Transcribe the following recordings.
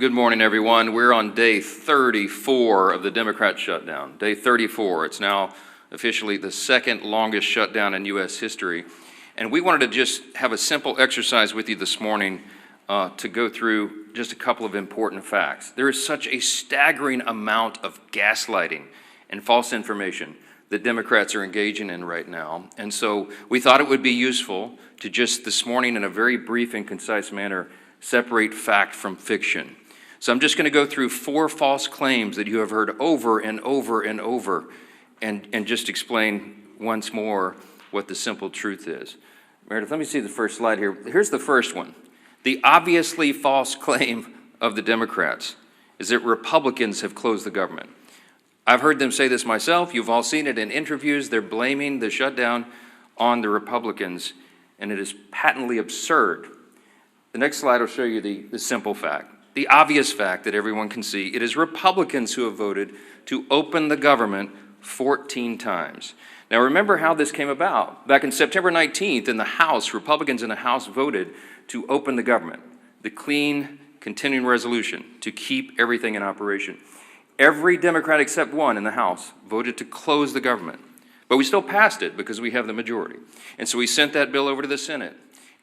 Good morning, everyone. We're on day 34 of the Democrat shutdown. Day 34. It's now officially the second longest shutdown in U.S. history. And we wanted to just have a simple exercise with you this morning to go through just a couple of important facts. There is such a staggering amount of gaslighting and false information that Democrats are engaging in right now. And so we thought it would be useful to just this morning, in a very brief and concise manner, separate fact from fiction. So I'm just going to go through 4 false claims that you have heard over and over and over, and just explain once more what the simple truth is. Meredith, let me see the first slide here. Here's the first one. The obviously false claim of the Democrats is that Republicans have closed the government. I've heard them say this myself. You've all seen it in interviews. They're blaming the shutdown on the Republicans, and it is patently absurd. The next slide will show you the simple fact. The obvious fact that everyone can see, it is Republicans who have voted to open the government 14 times. Now remember how this came about. Back in September 19th in the House, Republicans in the House voted to open the government, the clean continuing resolution to keep everything in operation. Every Democrat except one in the House voted to close the government, but we still passed it because we have the majority. And so we sent that bill over to the Senate,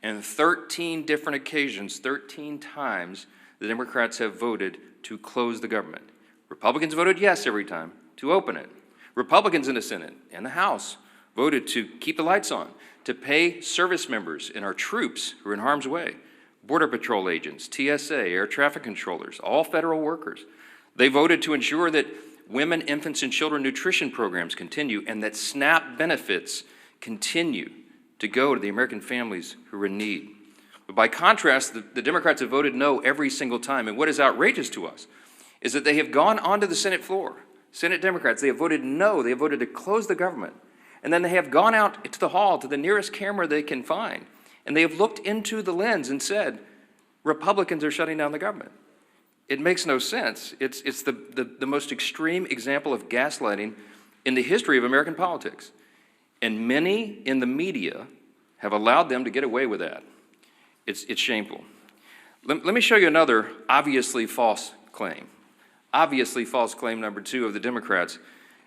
and 13 different occasions, 13 times, the Democrats have voted to close the government. Republicans voted yes every time to open it. Republicans in the Senate and the House voted to keep the lights on, to pay service members and our troops who are in harm's way, Border Patrol agents, TSA, air traffic controllers, all federal workers. They voted to ensure that women, infants, and children nutrition programs continue and that SNAP benefits continue to go to the American families who are in need. But by contrast, the Democrats have voted no every single time. And what is outrageous to us is that they have gone onto the Senate floor. Senate Democrats, they have voted no. They have voted to close the government. And then they have gone out to the hall, to the nearest camera they can find. And they have looked into the lens and said, Republicans are shutting down the government. It makes no sense. It's the most extreme example of gaslighting in the history of American politics. And many in the media have allowed them to get away with that. It's shameful. Let me show you another obviously false claim. Obviously false claim number 2 of the Democrats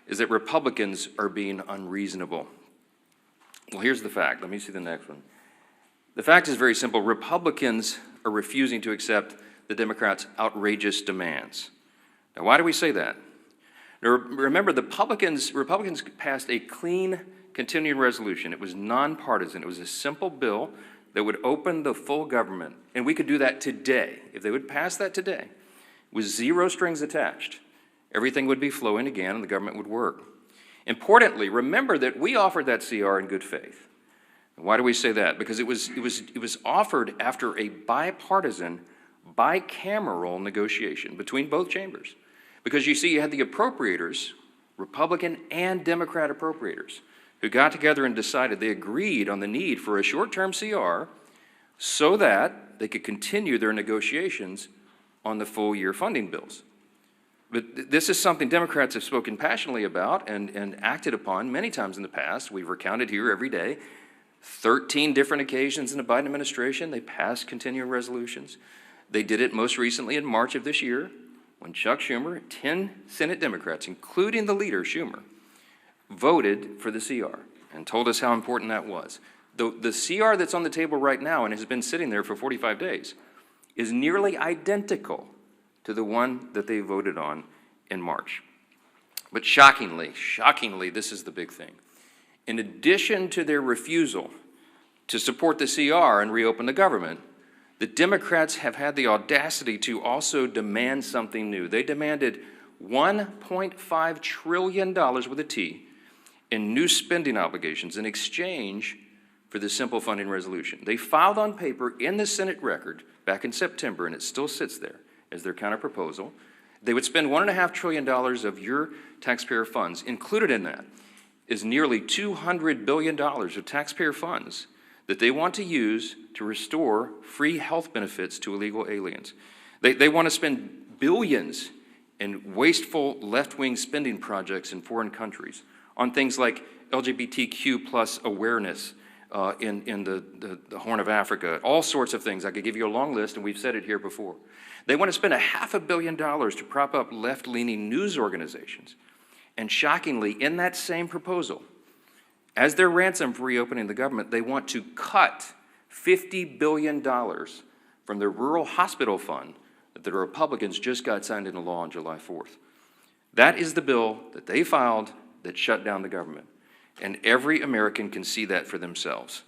is that Republicans are being unreasonable. Well, here's the fact. Let me see the next one. The fact is very simple. Republicans are refusing to accept the Democrats' outrageous demands. Now, why do we say that? Now, remember, the Republicans passed a clean continuing resolution. It was nonpartisan. It was a simple bill that would open the full government, and we could do that today. If they would pass that today, with 0 strings attached, everything would be flowing again and the government would work. Importantly, remember that we offered that CR in good faith. And why do we say that? Because it was offered after a bipartisan, bicameral negotiation between both chambers. Because you see, you had the appropriators, Republican and Democrat appropriators, who got together and decided, they agreed on the need for a short-term CR so that they could continue their negotiations on the full-year funding bills. But this is something Democrats have spoken passionately about and acted upon many times in the past. We've recounted here every day. 13 different occasions in the Biden administration, they passed continuing resolutions. They did it most recently in March of this year when Chuck Schumer, 10 Senate Democrats, including the leader, Schumer, voted for the CR and told us how important that was. The CR that's on the table right now and has been sitting there for 45 days is nearly identical to the one that they voted on in March. But shockingly, this is the big thing. In addition to their refusal to support the CR and reopen the government, the Democrats have had the audacity to also demand something new. They demanded $1.5 trillion with a T in new spending obligations in exchange for the simple funding resolution. They filed on paper in the Senate record back in September, and it still sits there as their counterproposal. They would spend $1.5 trillion of your taxpayer funds. Included in that is nearly $200 billion of taxpayer funds that they want to use to restore free health benefits to illegal aliens. They want to spend billions in wasteful left-wing spending projects in foreign countries on things like LGBTQ plus awareness, in the Horn of Africa, all sorts of things. I could give you a long list, and we've said it here before. They want to spend $500 million to prop up left-leaning news organizations. And shockingly, in that same proposal, as their ransom for reopening the government, they want to cut $50 billion from the rural hospital fund that the Republicans just got signed into law on July 4th. That is the bill that they filed that shut down the government. And every American can see that for themselves.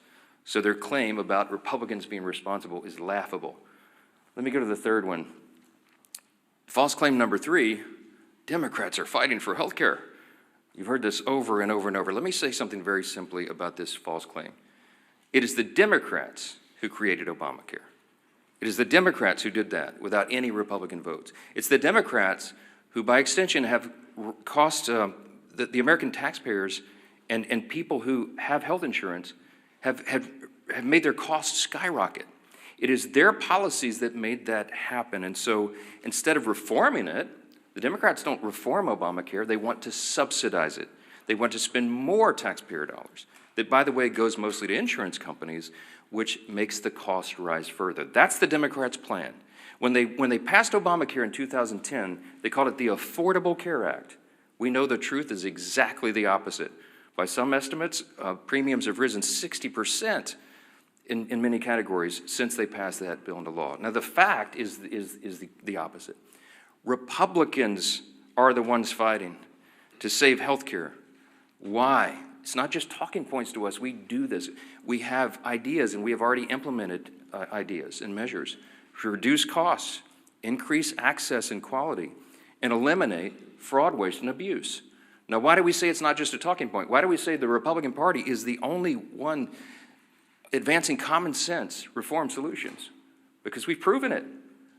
So their claim about Republicans being responsible is laughable. Let me go to the third one. False claim number 3, Democrats are fighting for health care. You've heard this over and over and over. Let me say something very simply about this false claim. It is the Democrats who created Obamacare. It is the Democrats who did that without any Republican votes. It's the Democrats who, by extension, have cost the American taxpayers and people who have health insurance have made their costs skyrocket. It is their policies that made that happen. And so instead of reforming it, the Democrats don't reform Obamacare. They want to subsidize it. They want to spend more taxpayer dollars. That, by the way, goes mostly to insurance companies, which makes the cost rise further. That's the Democrats' plan. When they passed Obamacare in 2010, they called it the Affordable Care Act. We know the truth is exactly the opposite. By some estimates, premiums have risen 60% in many categories since they passed that bill into law. Now, the fact is the opposite. Republicans are the ones fighting to save health care. Why? It's not just talking points to us. We do this. We have ideas, and we have already implemented ideas and measures to reduce costs, increase access and quality, and eliminate fraud, waste, and abuse. Now, why do we say it's not just a talking point? Why do we say the Republican Party is the only one advancing common sense reform solutions? Because we've proven it.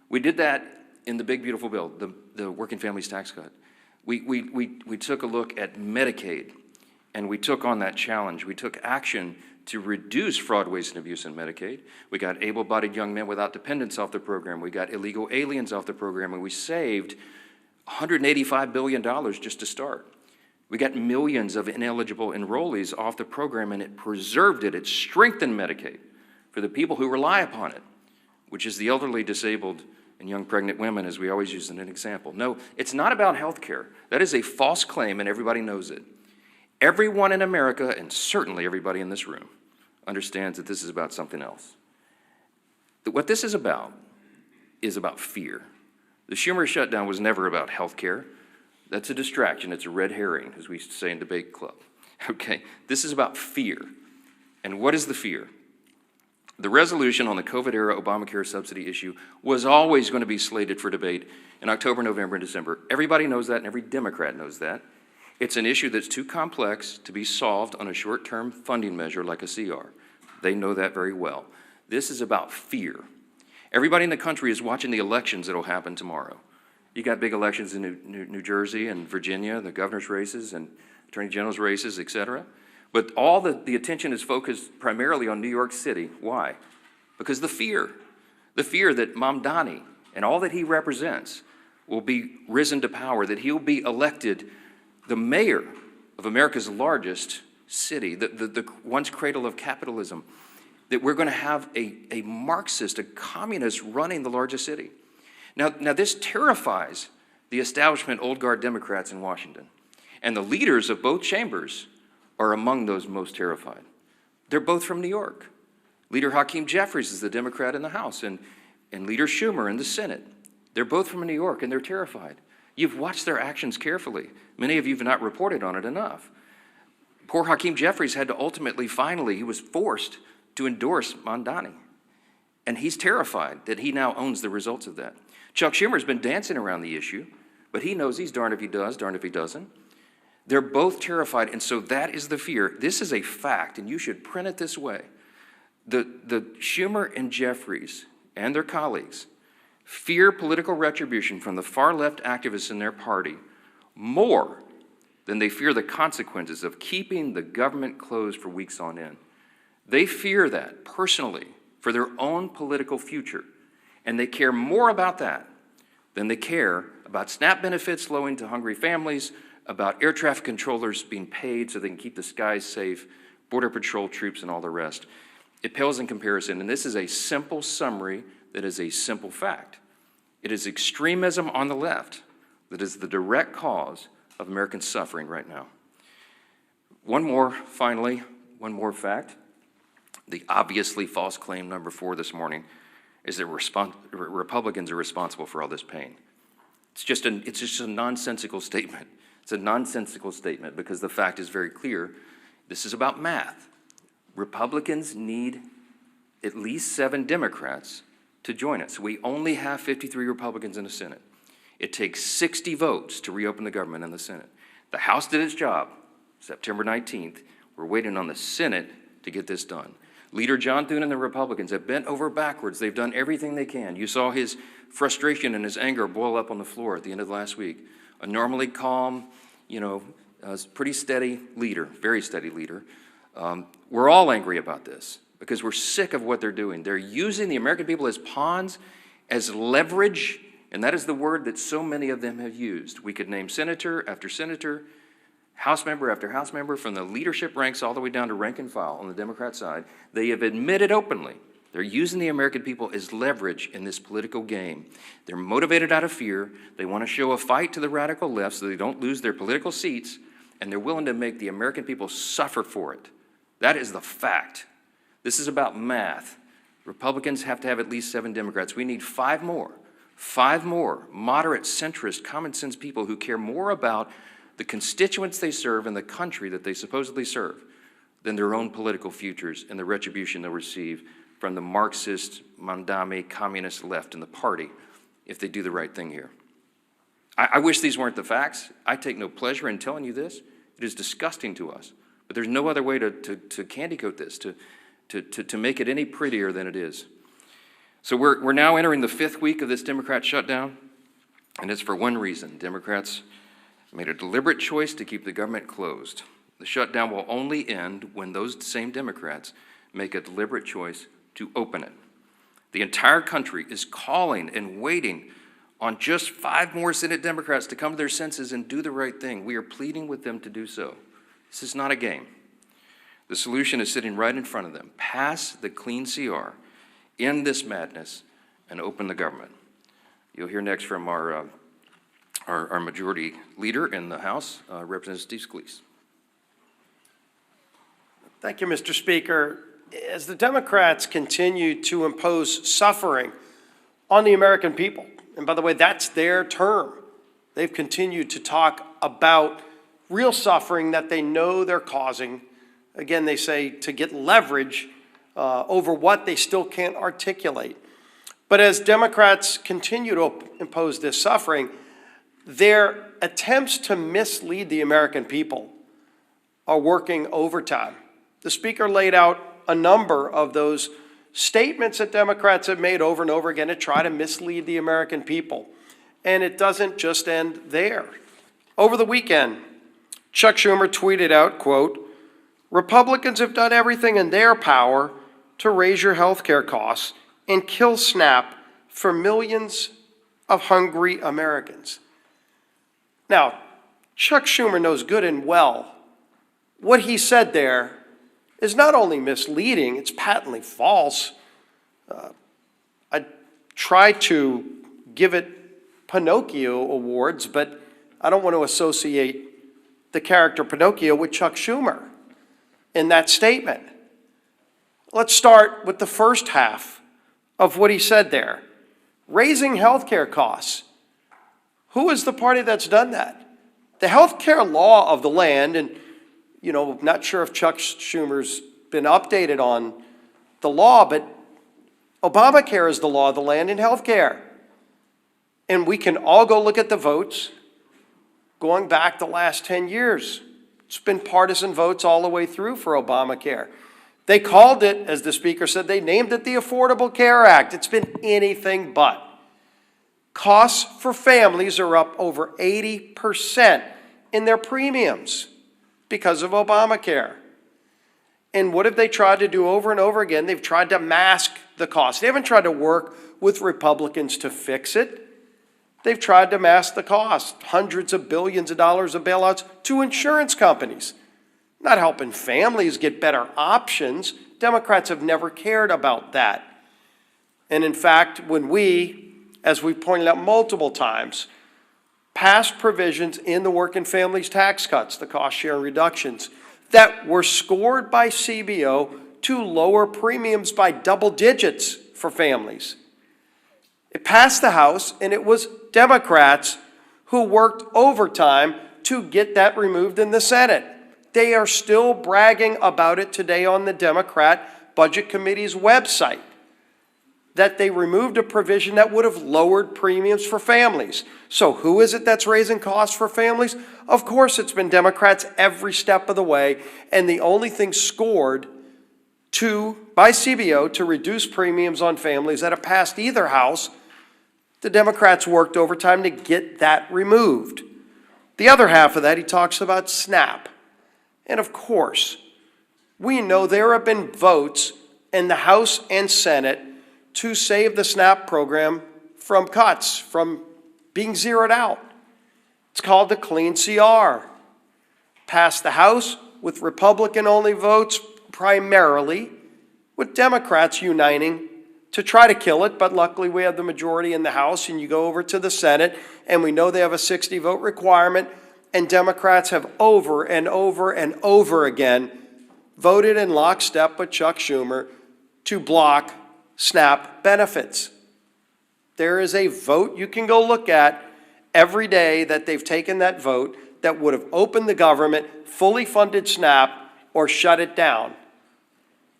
We did that in the big, beautiful bill, the Working Families Tax Cut. We took a look at Medicaid, and we took on that challenge. We took action to reduce fraud, waste, and abuse in Medicaid. We got able-bodied young men without dependents off the program. We got illegal aliens off the program, and we saved $185 billion just to start. We got millions of ineligible enrollees off the program, and it preserved it. It strengthened Medicaid for the people who rely upon it, which is the elderly, disabled, and young pregnant women, as we always use as an example. No, it's not about health care. That is a false claim, and everybody knows it. Everyone in America, and certainly everybody in this room, understands that this is about something else. What this is about fear. The Schumer shutdown was never about health care. That's a distraction. It's a red herring, as we used to say in debate club. Okay, this is about fear. And what is the fear? The resolution on the COVID-era Obamacare subsidy issue was always going to be slated for debate in October, November, and December. Everybody knows that, and every Democrat knows that. It's an issue that's too complex to be solved on a short-term funding measure like a CR. They know that very well. This is about fear. Everybody in the country is watching the elections that will happen tomorrow. You got big elections in New Jersey and Virginia, the governor's races and attorney general's races, et cetera. But all the attention is focused primarily on New York City. Why? Because the fear that Mamdani and all that he represents will be risen to power, that he'll be elected the mayor of America's largest city, the once cradle of capitalism, that we're going to have a Marxist, a communist running the largest city. Now this terrifies the establishment old guard Democrats in Washington. And the leaders of both chambers are among those most terrified. They're both from New York. Leader Hakeem Jeffries is the Democrat in the House, and Leader Schumer in the Senate. They're both from New York, and they're terrified. You've watched their actions carefully. Many of you have not reported on it enough. Poor Hakeem Jeffries had to finally, he was forced to endorse Mamdani. And he's terrified that he now owns the results of that. Chuck Schumer's been dancing around the issue, but he knows he's darned if he does, darned if he doesn't. They're both terrified, and so that is the fear. This is a fact, and you should print it this way. The Schumer and Jeffries and their colleagues fear political retribution from the far-left activists in their party more than they fear the consequences of keeping the government closed for weeks on end. They fear that personally for their own political future, and they care more about that than they care about SNAP benefits flowing to hungry families, about air traffic controllers being paid so they can keep the skies safe, Border Patrol troops and all the rest. It pales in comparison, and this is a simple summary that is a simple fact. It is extremism on the left that is the direct cause of American suffering right now. One more fact. The obviously false claim number 4 this morning is that Republicans are responsible for all this pain. It's just a nonsensical statement. It's a nonsensical statement because the fact is very clear. This is about math. Republicans need at least 7 Democrats to join us. We only have 53 Republicans in the Senate. It takes 60 votes to reopen the government in the Senate. The House did its job, September 19th. We're waiting on the Senate to get this done. Leader John Thune and the Republicans have bent over backwards. They've done everything they can. You saw his frustration and his anger boil up on the floor at the end of last week. A normally calm, pretty steady leader, very steady leader. We're all angry about this because we're sick of what they're doing. They're using the American people as pawns, as leverage, and that is the word that so many of them have used. We could name senator after senator, House member after House member, from the leadership ranks all the way down to rank and file on the Democrat side. They have admitted openly they're using the American people as leverage in this political game. They're motivated out of fear. They want to show a fight to the radical left so they don't lose their political seats, and they're willing to make the American people suffer for it. That is the fact. This is about math. Republicans have to have at least 7 Democrats. We need 5 more. 5 more moderate, centrist, common sense people who care more about the constituents they serve and the country that they supposedly serve than their own political futures and the retribution they'll receive from the Marxist, Mandami, communist left in the party if they do the right thing here. I wish these weren't the facts. I take no pleasure in telling you this. It is disgusting to us. But there's no other way to candy coat this, to make it any prettier than it is. So we're now entering the 5th week of this Democrat shutdown, and it's for one reason. Democrats made a deliberate choice to keep the government closed. The shutdown will only end when those same Democrats make a deliberate choice to open it. The entire country is calling and waiting on just 5 more Senate Democrats to come to their senses and do the right thing. We are pleading with them to do so. This is not a game. The solution is sitting right in front of them. Pass the clean CR, end this madness, and open the government. You'll hear next from our majority leader in the House, Representative Steve Scalise. Thank you, Mr. Speaker. As the Democrats continue to impose suffering on the American people, and by the way, that's their term, they've continued to talk about real suffering that they know they're causing. Again, they say to get leverage over what they still can't articulate. But as Democrats continue to impose this suffering, their attempts to mislead the American people are working overtime. The Speaker laid out a number of those statements that Democrats have made over and over again to try to mislead the American people. And it doesn't just end there. Over the weekend, Chuck Schumer tweeted out, quote, "Republicans have done everything in their power to raise your health care costs and kill SNAP for millions of hungry Americans." Now, Chuck Schumer knows good and well what he said there is not only misleading, it's patently false. I try to give it Pinocchio awards, but I don't want to associate the character Pinocchio with Chuck Schumer in that statement. Let's start with the first half of what he said there. Raising health care costs. Who is the party that's done that? The health care law of the land, and not sure if Chuck Schumer's been updated on the law, but Obamacare is the law of the land in health care. And we can all go look at the votes going back the last 10 years. It's been partisan votes all the way through for Obamacare. They called it, as the Speaker said, they named it the Affordable Care Act. It's been anything but. Costs for families are up over 80% in their premiums because of Obamacare. And what have they tried to do over and over again? They've tried to mask the cost. They haven't tried to work with Republicans to fix it. They've tried to mask the cost. Hundreds of billions of dollars of bailouts to insurance companies. not helping families get better options. Democrats have never cared about that. And in fact, when we, as we pointed out multiple times, passed provisions in the working families tax cuts, the cost share reductions, that were scored by CBO to lower premiums by double digits for families. It passed the House, and it was Democrats who worked overtime to get that removed in the Senate. They are still bragging about it today on the Democrat Budget Committee's website, that they removed a provision that would have lowered premiums for families. So who is it that's raising costs for families? Of course it's been Democrats every step of the way, and the only thing scored by CBO to reduce premiums on families that have passed either house, the Democrats worked overtime to get that removed. The other half of that, he talks about SNAP. And of course, we know there have been votes in the House and Senate to save the SNAP program from cuts, from being zeroed out. It's called the Clean CR. Passed the House with Republican-only votes primarily, with Democrats uniting to try to kill it, but luckily we have the majority in the House, and you go over to the Senate, and we know they have a 60-vote requirement, and Democrats have over and over and over again voted in lockstep with Chuck Schumer to block SNAP benefits. There is a vote you can go look at every day that they've taken that vote that would have opened the government, fully funded SNAP, or shut it down.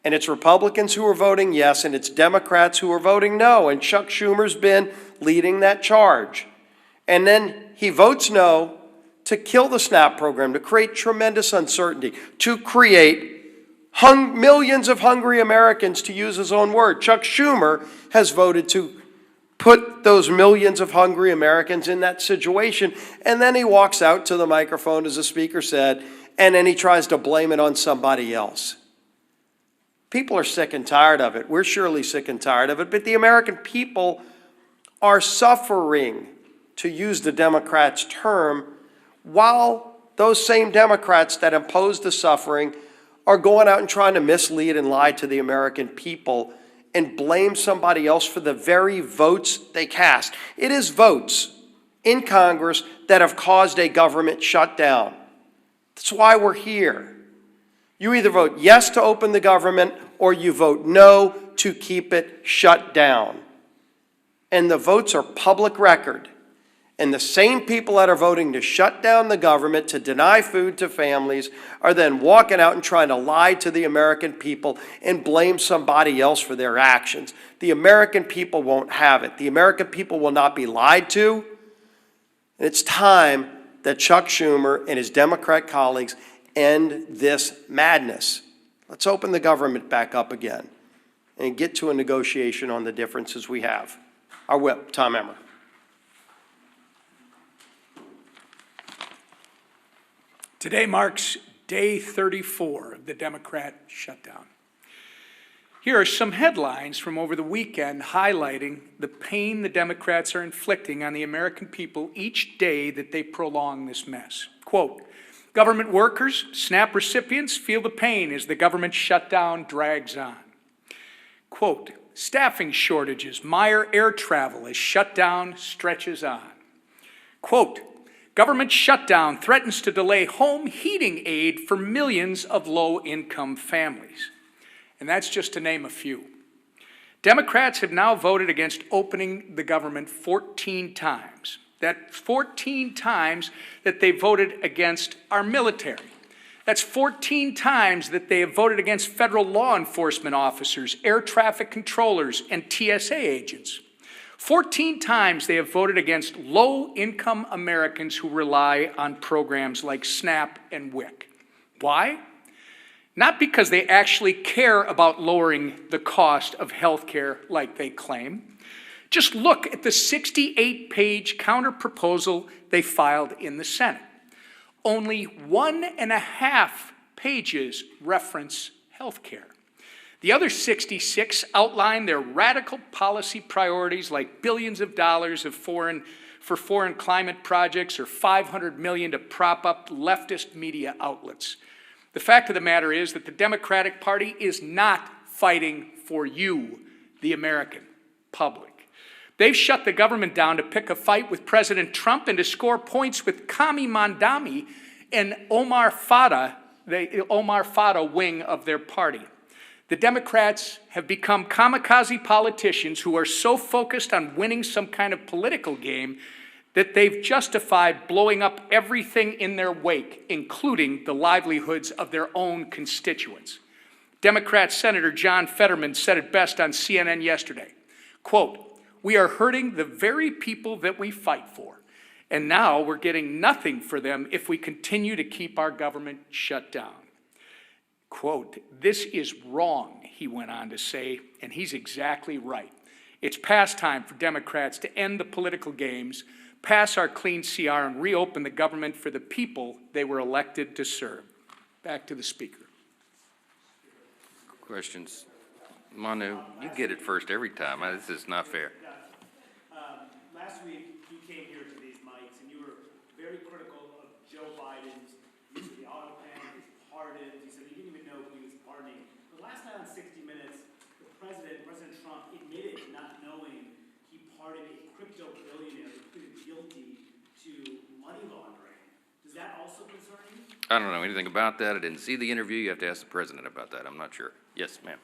And it's Republicans who are voting yes, and it's Democrats who are voting no, and Chuck Schumer's been leading that charge. And then he votes no to kill the SNAP program, to create tremendous uncertainty, to create millions of hungry Americans, to use his own word. Chuck Schumer has voted to put those millions of hungry Americans in that situation, and then he walks out to the microphone, as the speaker said, and then he tries to blame it on somebody else. People are sick and tired of it. We're surely sick and tired of it, but the American people are suffering, to use the Democrats' term, while those same Democrats that impose the suffering are going out and trying to mislead and lie to the American people and blame somebody else for the very votes they cast. It is votes in Congress that have caused a government shutdown. That's why we're here. You either vote yes to open the government or you vote no to keep it shut down. And the votes are public record. And the same people that are voting to shut down the government, to deny food to families, are then walking out and trying to lie to the American people and blame somebody else for their actions. The American people won't have it. The American people will not be lied to. And it's time that Chuck Schumer and his Democrat colleagues end this madness. Let's open the government back up again and get to a negotiation on the differences we have. Our whip, Tom Emmer. Today marks day 34 of the Democrat shutdown. Here are some headlines from over the weekend highlighting the pain the Democrats are inflicting on the American people each day that they prolong this mess. Quote, government workers, SNAP recipients feel the pain as the government shutdown drags on. Quote, staffing shortages mire air travel as shutdown stretches on. Quote, government shutdown threatens to delay home heating aid for millions of low-income families. And that's just to name a few. Democrats have now voted against opening the government 14 times. That's 14 times that they voted against our military. That's 14 times that they have voted against federal law enforcement officers, air traffic controllers, and TSA agents. 14 times they have voted against low-income Americans who rely on programs like SNAP and WIC. Why? Not because they actually care about lowering the cost of health care like they claim. Just look at the 68-page counterproposal they filed in the Senate. Only 1.5 pages reference health care. The other 66 outline their radical policy priorities like billions of dollars for foreign climate projects or $500 million to prop up leftist media outlets. The fact of the matter is that the Democratic Party is not fighting for you, the American public. They've shut the government down to pick a fight with President Trump and to score points with Kami Mandami and Omar Fada, the Omar Fada wing of their party. The Democrats have become kamikaze politicians who are so focused on winning some kind of political game that they've justified blowing up everything in their wake, including the livelihoods of their own constituents. Democrat Senator John Fetterman said it best on CNN yesterday, quote, "We are hurting the very people that we fight for, and now we're getting nothing for them if we continue to keep our government shut down." Quote, "This is wrong," he went on to say, and he's exactly right. It's past time for Democrats to end the political games, pass our clean CR, and reopen the government for the people they were elected to serve. Back to the Speaker. Questions? Manu, you get it first every time. This is not fair. Last week, you came here to these mics, and you were very critical of Joe Biden's use of the auto pen, his pardons. You said you didn't even know who he was pardoning. But last night on 60 Minutes, President Trump, admitted not knowing he pardoned a crypto billionaire who pleaded guilty to money laundering. Does that also concern you? I don't know anything about that. I didn't see the interview. You have to ask the president about that. I'm not sure. Yes, ma'am.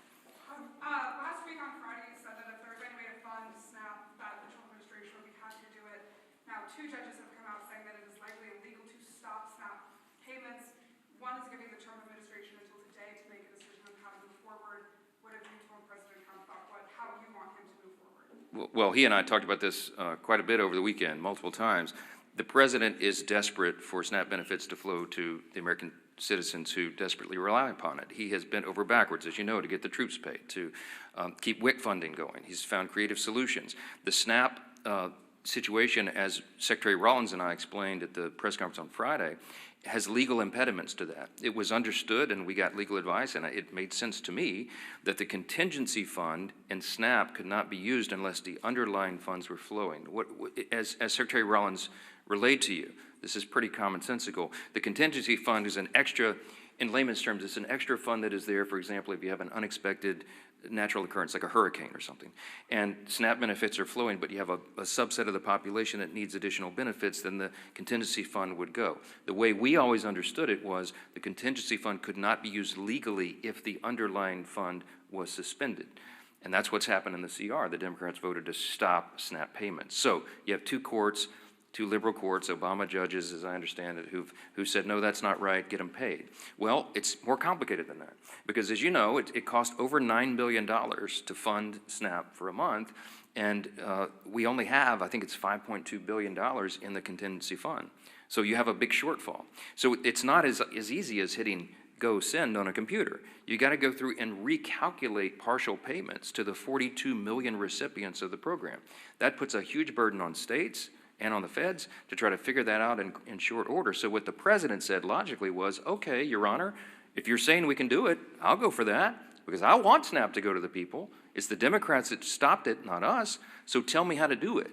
Last week on Friday, you said that if there was any way to fund SNAP, that the Trump administration would be happy to do it. Now, 2 judges have come out saying that it is likely illegal to stop SNAP payments. One is giving the Trump administration until today to make a decision on how to move forward. What have you told President Trump about how you want him to move forward? Well, he and I talked about this quite a bit over the weekend, multiple times. The president is desperate for SNAP benefits to flow to the American citizens who desperately rely upon it. He has bent over backwards, as you know, to get the troops paid, to keep WIC funding going. He's found creative solutions. The SNAP situation, as Secretary Rollins and I explained at the press conference on Friday, has legal impediments to that. It was understood, and we got legal advice, and it made sense to me that the contingency fund and SNAP could not be used unless the underlying funds were flowing. As Secretary Rollins relayed to you, this is pretty commonsensical. The contingency fund is an extra, in layman's terms, it's an extra fund that is there, for example, if you have an unexpected natural occurrence like a hurricane or something, and SNAP benefits are flowing, but you have a subset of the population that needs additional benefits, then the contingency fund would go. The way we always understood it was the contingency fund could not be used legally if the underlying fund was suspended. And that's what's happened in the CR. The Democrats voted to stop SNAP payments. So you have 2 courts, 2 liberal courts, Obama judges, as I understand it, who said, no, that's not right, get them paid. Well, it's more complicated than that. Because as you know, it cost over $9 billion to fund SNAP for a month, and we only have, I think it's $5.2 billion in the contingency fund. So you have a big shortfall. So it's not as easy as hitting go send on a computer. You got to go through and recalculate partial payments to the 42 million recipients of the program. That puts a huge burden on states and on the feds to try to figure that out in short order. So what the president said logically was, okay, Your Honor, if you're saying we can do it, I'll go for that, because I want SNAP to go to the people. It's the Democrats that stopped it, not us, so tell me how to do it.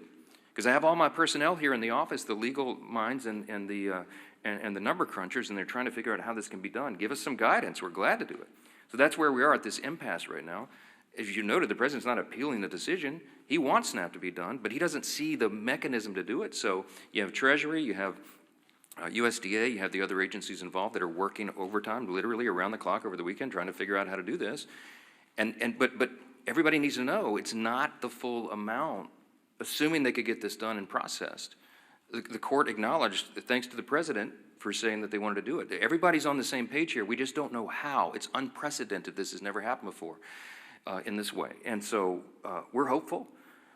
Because I have all my personnel here in the office, the legal minds and the number crunchers, and they're trying to figure out how this can be done. Give us some guidance, we're glad to do it. So that's where we are at this impasse right now. As you noted, the president's not appealing the decision. He wants SNAP to be done, but he doesn't see the mechanism to do it. So you have Treasury, you have USDA, you have the other agencies involved that are working overtime, literally around the clock over the weekend, trying to figure out how to do this. But everybody needs to know it's not the full amount, assuming they could get this done and processed. The court acknowledged, thanks to the president, for saying that they wanted to do it. Everybody's on the same page here. We just don't know how. It's unprecedented. This has never happened before in this way. And so we're hopeful.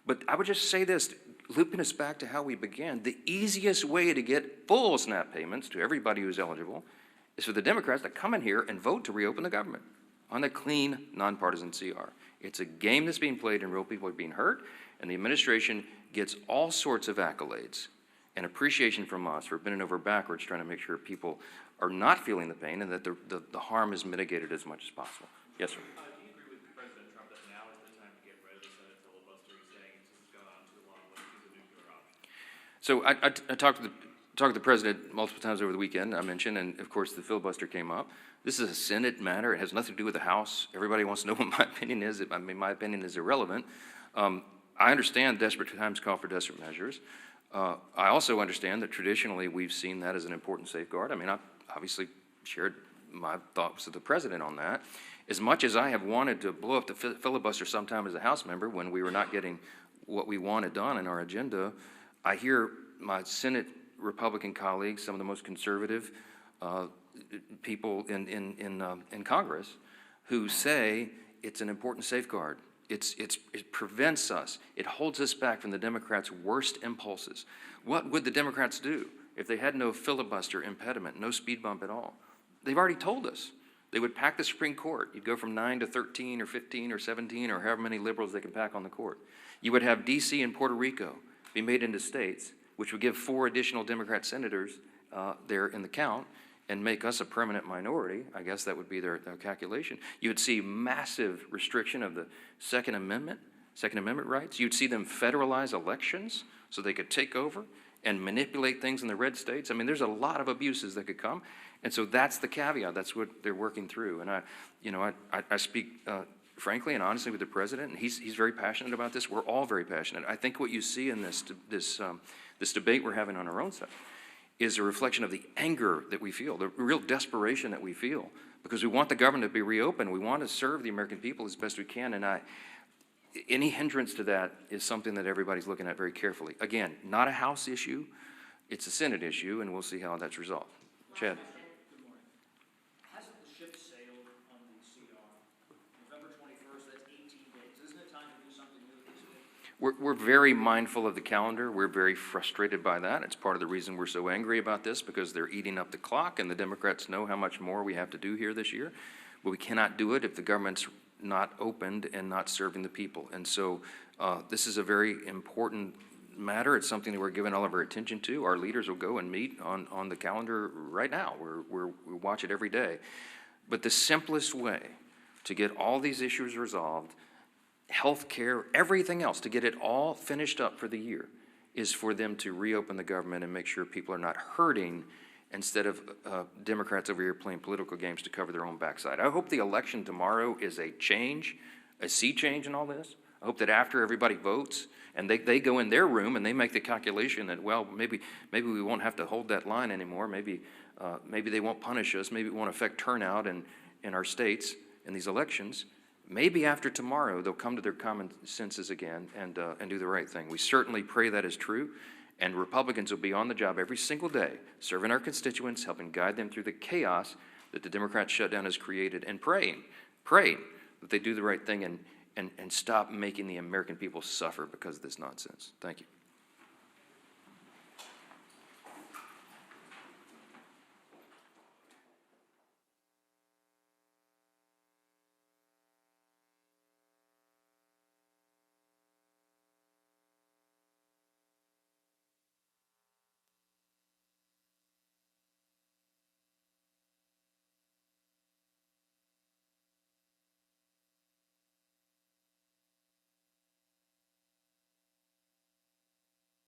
But I would just say this, looping us back to how we began, the easiest way to get full SNAP payments to everybody who's eligible is for the Democrats to come in here and vote to reopen the government on a clean, nonpartisan CR. It's a game that's being played and real people are being hurt, and the administration gets all sorts of accolades and appreciation from us for bending over backwards trying to make sure people are not feeling the pain and that the harm is mitigated as much as possible. Yes, sir. Do you agree with President Trump that now is the time to get rid of the Senate filibuster? He's saying it's gone on too long. Let's do the nuclear option. So I talked talked to the president multiple times over the weekend, I mentioned, and of course the filibuster came up. This is a Senate matter. It has nothing to do with the House. Everybody wants to know what my opinion is. I mean, my opinion is irrelevant. I understand desperate times call for desperate measures. I also understand that traditionally we've seen that as an important safeguard. I mean, I obviously shared my thoughts with the president on that. As much as I have wanted to blow up the filibuster sometime as a House member when we were not getting what we wanted done in our agenda, I hear my Senate Republican colleagues, some of the most conservative people in Congress, who say it's an important safeguard. It prevents us. It holds us back from the Democrats' worst impulses. What would the Democrats do if they had no filibuster impediment, no speed bump at all? They've already told us. They would pack the Supreme Court. You'd go from 9 to 13 or 15 or 17 or however many liberals they can pack on the court. You would have D.C. and Puerto Rico be made into states, which would give 4 additional Democrat senators there in the count and make us a permanent minority. I guess that would be their calculation. You would see massive restriction of the Second Amendment rights. You'd see them federalize elections so they could take over and manipulate things in the red states. I mean, there's a lot of abuses that could come. And so that's the caveat. That's what they're working through. And I speak frankly and honestly with the president, and he's very passionate about this. We're all very passionate. I think what you see in this debate we're having on our own side is a reflection of the anger that we feel, the real desperation that we feel, because we want the government to be reopened. We want to serve the American people as best we can. And any hindrance to that is something that everybody's looking at very carefully. Again, not a House issue. It's a Senate issue, and we'll see how that's resolved. Chad. We're very mindful of the calendar. We're very frustrated by that. It's part of the reason we're so angry about this, because they're eating up the clock, and the Democrats know how much more we have to do here this year. But we cannot do it if the government's not opened and not serving the people. And so this is a very important matter. It's something that we're giving all of our attention to. Our leaders will go and meet on the calendar right now. We watch it every day. But the simplest way to get all these issues resolved, health care, everything else, to get it all finished up for the year, is for them to reopen the government and make sure people are not hurting instead of Democrats over here playing political games to cover their own backside. I hope the election tomorrow is a change, a sea change in all this. I hope that after everybody votes and they go in their room and they make the calculation that, well, maybe we won't have to hold that line anymore. Maybe they won't punish us. Maybe it won't affect turnout in our states in these elections. Maybe after tomorrow, they'll come to their common senses again and do the right thing. We certainly pray that is true, and Republicans will be on the job every single day, serving our constituents, helping guide them through the chaos that the Democrat shutdown has created, and praying that they do the right thing and stop making the American people suffer because of this nonsense. Thank you.